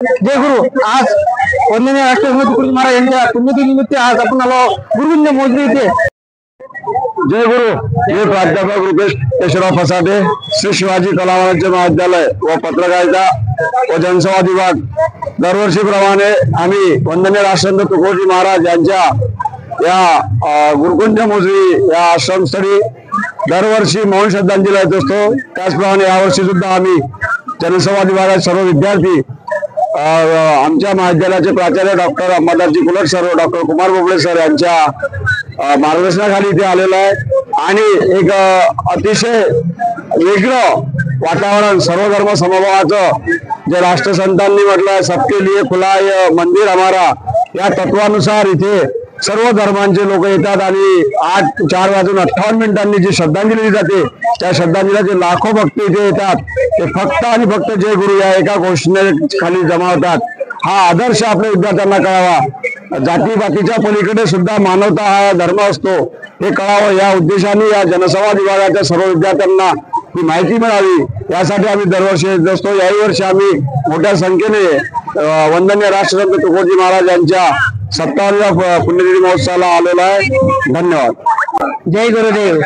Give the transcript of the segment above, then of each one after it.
जय गुरु। आज वंदनीय राष्ट्रसंत तुकडोजी महाराज यांच्या पुण्यतिथीनिमित्त आज आपण आलो गुरुकुंज मोजरी येथे। जय गुरु। ये प्राध्यापक रुपेश केशवराव फसाटे, श्री शिवाजी कला वाणिज्य महाविद्यालय व पत्रकारिता व जनसंवाद विभाग दरवर्षीप्रमाणे आम्ही वंदनीय राष्ट्रसंत तुकडोजी महाराज यांच्या या गुरुकुंज मोजरी या आश्रमस्थळी दरवर्षी मौन श्रद्धांजली देत असतो। त्याचप्रमाणे यावर्षी सुद्धा आम्ही जनसंवाद विभागात सर्व विद्यार्थी आमच्या महाविद्यालयाचे प्राचार्य डॉक्टर अंबादासजी कुलट सर व डॉक्टर कुमार बोबडे सर यांच्या मार्गदर्शनाखाली इथे आलेलो आहे आणि एक अतिशय वेगळं वातावरण सर्व धर्म समभावाचं जे राष्ट्रसंतांनी म्हटलं सबके लिए खुला है मंदिर हमारा या तत्वानुसार इथे सर्व धर्मांचे लोक येतात आणि 4:58 जी श्रद्धांजली दिली जाते त्या श्रद्धांजलीचे लाखो भक्त इथे येतात। ते फक्त आणि फक्त जय गुरु या एका घोषणेखाली जमा होतात। हा आदर्श आपल्या विद्यार्थ्यांना कळावा, जातीपातीच्या पलीकडे सुद्धा मानवता हा धर्म असतो हे कळावं या उद्देशाने या जनसंवाद विभागाच्या सर्व विद्यार्थ्यांना ही माहिती मिळावी यासाठी आम्ही दरवर्षी येत असतो। याही वर्षी आम्ही मोठ्या संख्येने वंदनीय राष्ट्रसंत तुकडोजी महाराज यांच्या 57व्या पुण्यतिथी महोत्सवाला आलेला आहे। धन्यवाद। जय गुरुदेव।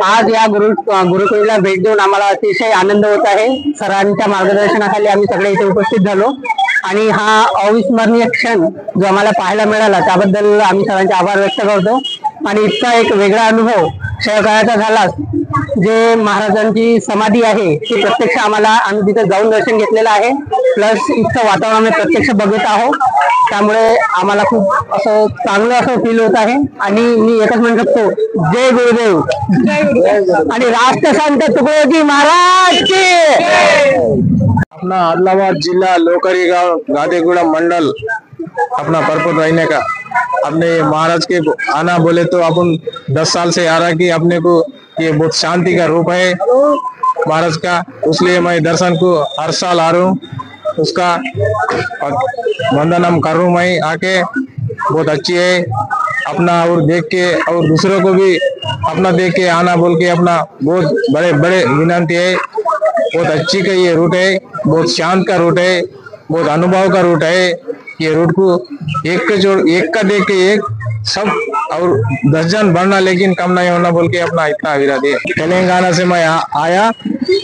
आज या गुरुकुळला भेट देऊन आम्हाला अतिशय आनंद होत आहे। सरांच्या मार्गदर्शनाखाली आम्ही सगळे इथे उपस्थित झालो आणि हा अविस्मरणीय क्षण जो आम्हाला पाहायला मिळाला त्याबद्दल आम्ही सरांचे आभार व्यक्त करतो। आणि इतका एक वेगळा अनुभव क्षयकाळाचा झाला, जे महाराजांची समाधी आहे ती प्रत्यक्ष आम्ही तिथे जाऊन दर्शन घेतलेलं आहे, प्लस इतकं वातावरण आम्ही प्रत्यक्ष बघत आहोत, त्यामुळे आम्हाला खूप असं चांगलं असं फील होत आहे। आणि मी एकच म्हणू शकतो, जय गुरुदेव आणि राष्ट्रसंत तुकडोजी महाराज की। अपना आदिलाबाद जिला लोकरी गांव गादेगुड़ा मंडल अपना परपत रहने का अपने महाराज के आना बोले तो अपन 10 साल से आ रहा कि अपने को ये बहुत शांति का रूप है महाराज का, इसलिए मैं दर्शन को हर साल आ रहा हूँ, उसका वंदनम कर रहा हूँ। मैं आके बहुत अच्छी है अपना और देख के और दूसरों को भी अपना देख के आना बोल के अपना बहुत बड़े बड़े विनंती है। बहुत अच्छी का ये रूट है, बहुत शांत का रूट है, बहुत अनुभव का रूट है। ये रूट को एक का देख के एक सब और 10 जन बढ़ना लेकिन कम नहीं होना बोल के अपना इतना विराट है। तेलंगाना से मैं आया,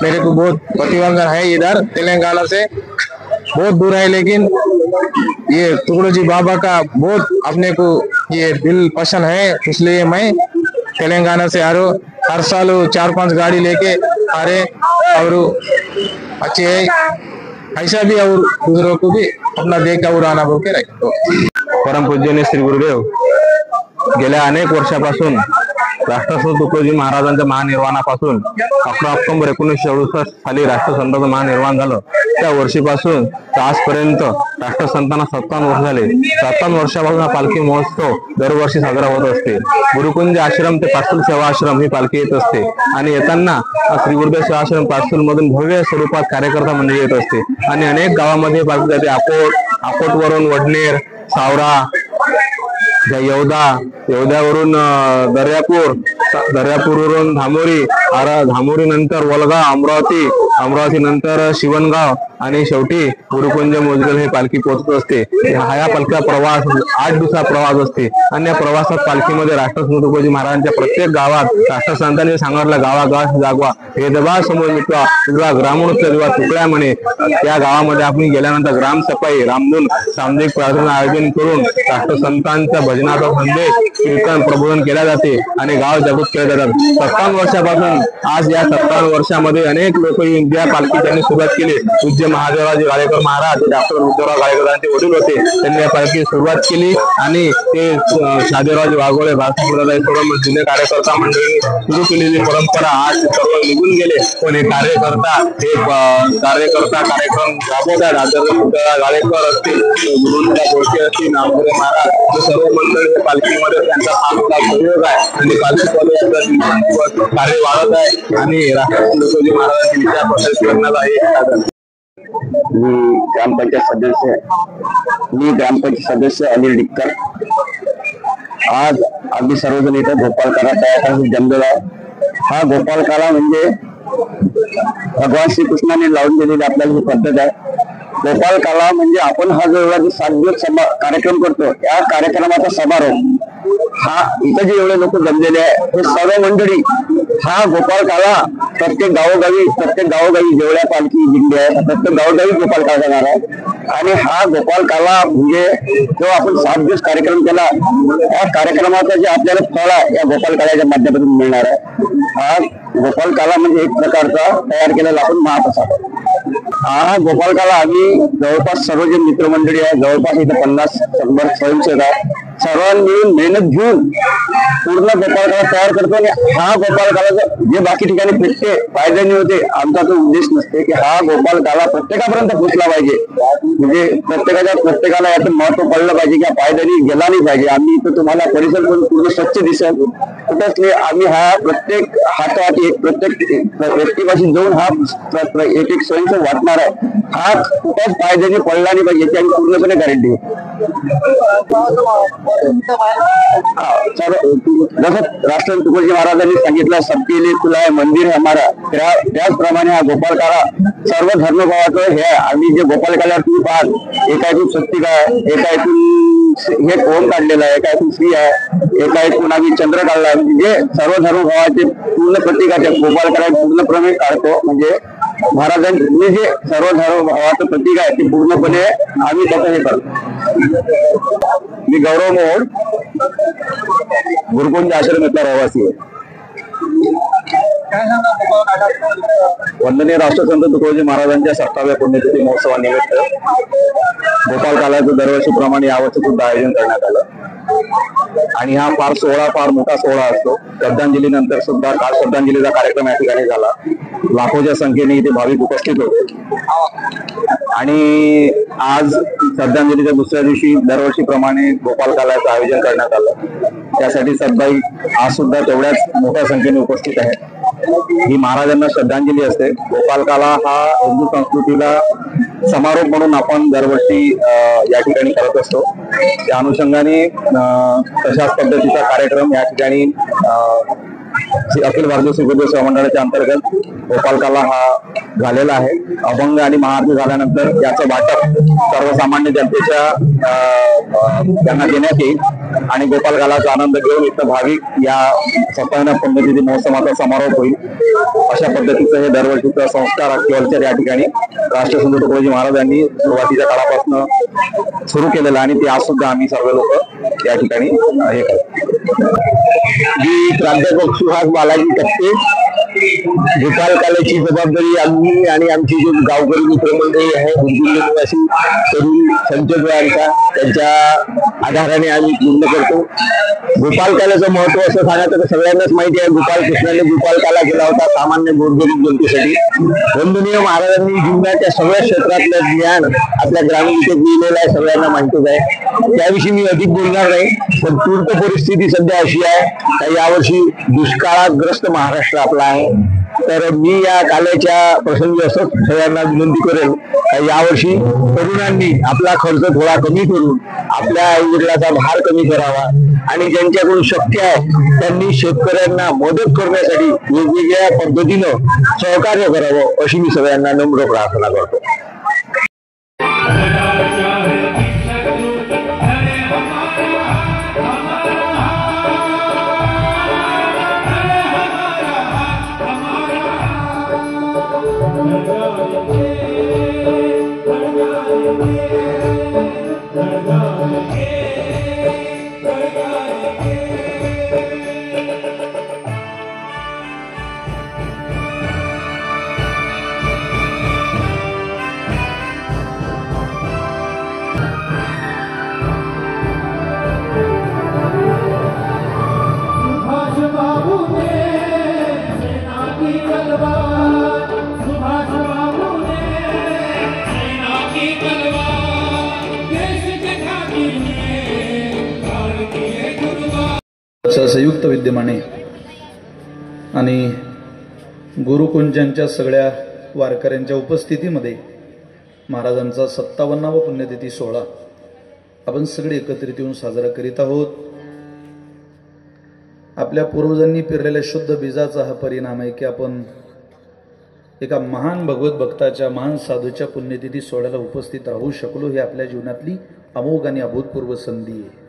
मेरे को बहुत प्रतिबंधन है इधर तेलंगाना से बहुत दूर है, लेकिन ये तुकडोजी बाबा का बहुत अपने को ये दिल पसंद है, इसलिए मैं तेलंगाना से आ रहा हूँ। हर साल 4-5 गाड़ी लेके आ रहे और अच्छे है, ऐसा भी और दूसरों को भी अपना देख और आना बोल के रखो। परम पूजनीय श्री गुरुदेव गेल्या अनेक वर्षापासून राष्ट्रसंत तुकडोजी महाराजांच्या महानिर्वाणापासून 11 ऑक्टोबर 1967 साली राष्ट्रसंतांचं महानिर्वाण झालं, त्या वर्षीपासून आजपर्यंत राष्ट्रसंतांना 57 वर्ष झाले। 57 वर्षापासून हा पालखी महोत्सव दरवर्षी साजरा होत असते। गुरुकुंज आश्रम ते पाटसूल सेवा आश्रम ही पालखी येत असते आणि येताना श्री गुरुदेव सेवा आश्रम पाटसूल मधून भव्य स्वरूपात कार्यकर्ता मंडळी येत असते आणि अनेक गावामध्ये पालखी जाते। अकोटवरून वडनेर, सावरा, येवद्यावरून दर्यापूरवरून धामोरी नंतर वलगाव, अमरावती नंतर शिवणगाव आणि शेवटी गुरुकुंज मोजगल हे पालखी पोहोचत असते। हा पालखीचा प्रवास 8 दिवसाचा प्रवास असते आणि या प्रवासात पालखीमध्ये राष्ट्रसंत तुकडोजी महाराजांच्या प्रत्येक गावात राष्ट्रसंतांनी सांगितलं गावागावात जागवा भेदभाव समोर मिटवा, तुझा ग्रामोत्सव दिवा तुकड्या म्हणे। त्या गावामध्ये आपण गेल्यानंतर ग्रामसफाई, रामधून, सामुदायिक प्रार्थना आयोजन करून राष्ट्रसंतांच्या भजनाचा संदेश, कीर्तन, प्रबोधन केल्या जाते आणि गाव जागृत केले जातात। 57 वर्षापासून आज या 57 वर्षामध्ये अनेक लोक या पालखी त्यांनी सुरुवात केली। पूज्य महादेवराव गाडेकर महाराज डॉक्टर उद्धवराव गाडेकरांचे वडील होते, त्यांनी या पालखी सुरुवात केली आणि ते शादेराव वाघोळे, भारतीय जुने कार्यकर्ता मंडळी सुरू केलेली परंपरा आज सर्व निघून गेले, पण हे कार्यकर्ता कार्यक्रम राबवतात। आदरणीय गाडेकर असतील, गुरुंदा बोडके असतील, नामदेव महाराज सर्व मंडळी पालखीमध्ये त्यांचा फार मोठा सहयोग आहे आणि पालखी कार्य वाढत आहे आणि राष्ट्रसंत तुकडोजी महाराजांची विचार करण्यात आहे। मी ग्रामपंचायत सदस्य अनिल डिक्कर। आज आम्ही सर्वजण इथे गोपालकाला तयार जमलेला आहे। हा गोपालकाला म्हणजे भगवान श्रीकृष्णाने लावून दिलेली आपल्याला ही पद्धत आहे। गोपाल काला म्हणजे आपण हा जो एवढा 7 दिवस कार्यक्रम करतो, या कार्यक्रमाचा समारोप हा इथं जे एवढे लोक जमलेले आहे हे सर्व मंडळी हा गोपाल काला प्रत्येक गावोगावी जेवढ्या पालखी दिंडी आहे प्रत्येक गावोगावी गोपाल काला जाणार आहे। आणि हा गोपाल काला म्हणजे जो आपण 7 दिवस कार्यक्रम केला, या कार्यक्रमाचं जे आपल्याला फळ आहे या गोपाल काल्याच्या माध्यमातून मिळणार आहे। हा गोपाल काला म्हणजे एक प्रकारचा तयार केलेला आपण महाप्रसाद। हा गोपाल काला आम्ही जवळपास सर्व जे मित्रमंडळी आहे, जवळपास इथे 50-100 स्वयंसेवक आहे, सर्वांनी मिळून मेहनत घेऊन पूर्ण गोपाल काला तयार करतो। आणि हा गोपाल काला जे बाकी ठिकाणी भेटते फायद्याने होते, आमचा तो उद्देश नसते की हा गोपाल काला प्रत्येकापर्यंत पोहोचला पाहिजे, म्हणजे प्रत्येकाला याचं महत्व कळलं पाहिजे की फायद्याने गेला नाही पाहिजे। आम्ही इथं तुम्हाला परिसर पूर्ण स्वच्छ दिसेल कुठंच नाही, आम्ही हा प्रत्येक हाताहाती प्रत्येक व्यक्तीपाशी जाऊन हा एक स्वयंसेवक वाटणार आहे, हा कुठंच फायद्याने पडला नाही पाहिजे याची आम्ही पूर्णपणे गॅरंटी। जसं राष्ट्रपती तुकडोजी महाराजांनी सांगितलं सबके लिए खुला है मंदिर है हमारा, त्याचप्रमाणे हा गोपाल काला सर्व धर्मभावाचं हे आम्ही जे गोपाल काल्यावर तुम्ही पाहाल एकातून स्वस्तिक आहे, एकातून हे ओम काढलेलं आहे, एकातून श्री आहे, एकातून आम्ही चंद्र काढला आहे, म्हणजे सर्व धर्मभावाचे पूर्ण प्रतीकाचे गोपाल काला पूर्णपणे काढतो। म्हणजे महाराजांनी जे सर्व धर्मभावाचं प्रतीक आहे ते पूर्णपणे आम्ही त्याचं हे करतो। मी गौरव मोहोड गुरुकुंज आश्रम इथला रहिवासी आहे। वंदनीय राष्ट्रसंत तुकडोजी महाराजांच्या 7व्या पुण्यतिथी महोत्सवानिमित्त गोपाल काल्याचं दरवर्षीप्रमाणे यावर्षी सुद्धा आयोजन करण्यात आलं आणि हा फार मोठा सोहळा असतो। श्रद्धांजलीनंतर सुद्धा काल श्रद्धांजलीचा कार्यक्रम या ठिकाणी झाला, लाखोच्या संख्येने इथे भाविक उपस्थित होते आणि आज श्रद्धांजलीच्या दुसऱ्या दिवशी दरवर्षीप्रमाणे गोपाल काल्याचं आयोजन करण्यात आलं। त्यासाठी सद्भाई आज सुद्धा तेवढ्याच मोठ्या संख्येने उपस्थित आहेत। ही महाराजांना श्रद्धांजली असते। गोपाल काला हा हिंदू संस्कृतीला समारोप म्हणून आपण दरवर्षी या ठिकाणी करत असतो। त्या अनुषंगाने तशाच पद्धतीचा कार्यक्रम या ठिकाणी अखिल भारतीय सुखदेव सेवा मंडळाच्या अंतर्गत गोपाल काला हा झालेला आहे। अभंग आणि महाआरती झाल्यानंतर याचं वाटप सर्वसामान्य जनतेच्या त्यांना देण्यात येईल आणि गोपाल कालाचा आनंद घेऊन इथं भाविक या 57व्या पुण्यतिथी महोत्सवाचा समारोप होईल। अशा पद्धतीचं हे दरवर्षीचं संस्कार कल्चर या ठिकाणी राष्ट्रसंत तुकडोजी महाराजांनी सुरुवातीच्या काळापासून सुरू केलेलं आणि ते आज सुद्धा आम्ही सर्व लोक या ठिकाणी हे करतो। मी प्राध्यापक सुहास बालाजी टक्के, गोपाल काल्याची जबाबदारी आम्ही आणि आमची जी गावकरी मित्रमंडळी आहे गुरुकुंज निवासी तरुण संचलकांचा त्यांच्या आधाराने आम्ही पूर्ण करतो। गोपाल काल्याचं महत्व असं सांगायचं तर सगळ्यांनाच माहिती आहे, गोपाल कृष्णाने गोपाल काला केला होता सामान्य गोरगरीब जनतेसाठी। वंदनीय महाराजांनी जीवनाच्या सगळ्या क्षेत्रातलं ज्ञान आपल्या ग्रामीण इथे दिलेलं आहे, सगळ्यांना माहितीच आहे, त्याविषयी मी अधिक बोलणार नाही। पण तूर्त परिस्थिती सध्या अशी आहे तर यावर्षी दुष्काळाग्रस्त महाराष्ट्र आपला आहे, तर मी या काल्याच्या प्रसंगी असं सगळ्यांना विनंती करेल यावर्षी तरुणांनी आपला खर्च थोडा कमी करून आपल्या आई वडिलाचा भार कमी करावा आणि ज्यांच्याकडून शक्य आहे त्यांनी शेतकऱ्यांना मदत करण्यासाठी वेगवेगळ्या पद्धतीनं सहकार्य करावं अशी मी सगळ्यांना नम्र प्रार्थना करतो। संयुक्त विद्यमाने आणि गुरुकुंजांच्या सगळ्या वारकऱ्यांच्या उपस्थितीमध्ये महाराजांचा 57वा पुण्यतिथी सोहळा आपण सगळे एकत्रित येऊन साजरा करीत आहोत। आपल्या पूर्वजांनी पेरलेल्या शुद्ध बीजाचा हा परिणाम आहे की आपण एका महान भगवत भक्ताच्या महान साधूच्या पुण्यतिथी सोहळ्याला उपस्थित राहू शकलो ही आपल्या जीवनातली अमोघ आणि अभूतपूर्व संधी आहे.